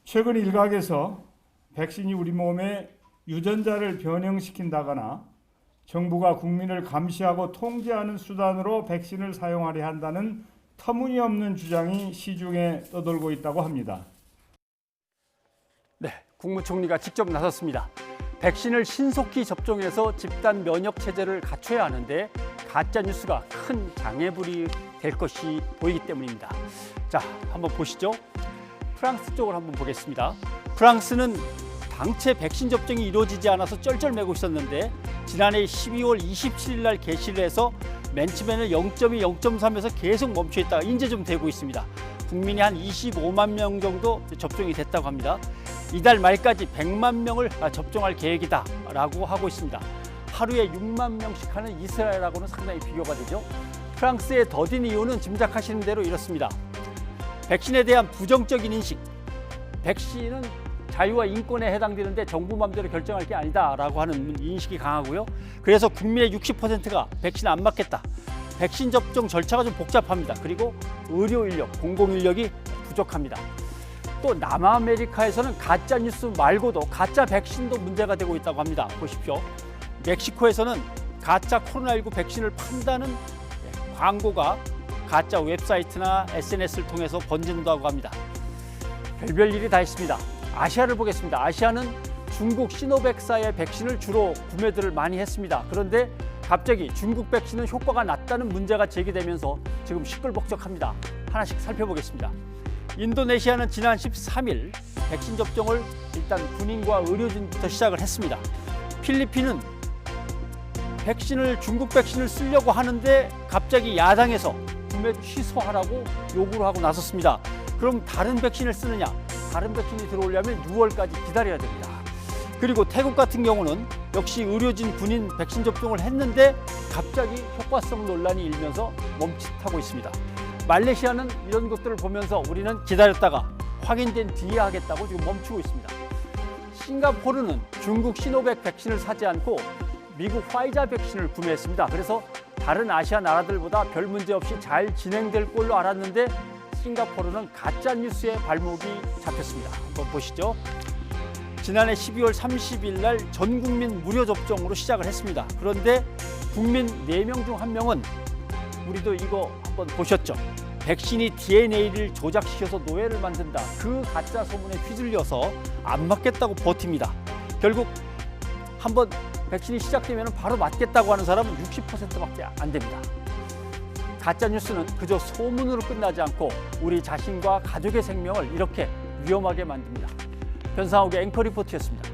최근 일각에서 백신이 우리 몸에 유전자를 변형시킨다거나 정부가 국민을 감시하고 통제하는 수단으로 백신을 사용하려 한다는 터무니없는 주장이 시중에 떠돌고 있다고 합니다. 네, 국무총리가 직접 나섰습니다. 백신을 신속히 접종해서 집단 면역 체제를 갖춰야 하는데 가짜 뉴스가 큰 장애물이 될 것이 보이기 때문입니다. 자, 한번 보시죠. 프랑스 쪽을 한번 보겠습니다. 프랑스는 당최 백신 접종이 이루어지지 않아서 쩔쩔매고 있었는데 지난해 12월 27일 날 개시를 해서 맨 처음에는 0.2, 0.3에서 계속 멈춰 있다가 이제 좀 되고 있습니다. 국민이 한 25만 명 정도 접종이 됐다고 합니다. 이달 말까지 100만 명을 접종할 계획이다라고 하고 있습니다. 하루에 6만 명씩 하는 이스라엘하고는 상당히 비교가 되죠. 프랑스의 더딘 이유는 짐작하시는 대로 이렇습니다. 백신에 대한 부정적인 인식, 백신은 자유와 인권에 해당되는데 정부 맘대로 결정할 게 아니다라고 하는 인식이 강하고요. 그래서 국민의 60%가 백신 안 맞겠다. 백신 접종 절차가 좀 복잡합니다. 그리고 의료 인력, 공공 인력이 부족합니다. 또 남아메리카에서는 가짜 뉴스 말고도 가짜 백신도 문제가 되고 있다고 합니다. 보십시오. 멕시코에서는 가짜 코로나19 백신을 판다는 광고가 가짜 웹사이트나 SNS를 통해서 번진다고 합니다. 별별 일이 다 있습니다. 아시아를 보겠습니다. 아시아는 중국 시노백사의 백신을 주로 구매들을 많이 했습니다. 그런데 갑자기 중국 백신은 효과가 낮다는 문제가 제기되면서 지금 시끌벅적합니다. 하나씩 살펴보겠습니다. 인도네시아는 지난 13일 백신 접종을 일단 군인과 의료진부터 시작을 했습니다. 필리핀은 중국 백신을 쓰려고 하는데 갑자기 야당에서 구매 취소하라고 요구를 하고 나섰습니다. 그럼 다른 백신을 쓰느냐? 다른 백신이 들어오려면 6월까지 기다려야 됩니다. 그리고 태국 같은 경우는 역시 의료진, 군인 백신 접종을 했는데 갑자기 효과성 논란이 일면서 멈칫하고 있습니다. 말레이시아는 이런 것들을 보면서 우리는 기다렸다가 확인된 뒤에 하겠다고 지금 멈추고 있습니다. 싱가포르는 중국 시노백 백신을 사지 않고 미국 화이자 백신을 구매했습니다. 그래서 다른 아시아 나라들보다 별 문제 없이 잘 진행될 걸로 알았는데 싱가포르는 가짜 뉴스의 발목이 잡혔습니다. 한번 보시죠. 지난해 12월 30일 날 전 국민 무료 접종으로 시작을 했습니다. 그런데 국민 4명 중 1명은 우리도 이거 한번 보셨죠? 백신이 DNA를 조작시켜서 노예를 만든다. 그 가짜 소문에 휘둘려서 안 맞겠다고 버팁니다. 결국 한번 백신이 시작되면 바로 맞겠다고 하는 사람은 60%밖에 안 됩니다. 가짜 뉴스는 그저 소문으로 끝나지 않고 우리 자신과 가족의 생명을 이렇게 위험하게 만듭니다. 변상욱의 앵커 리포트였습니다.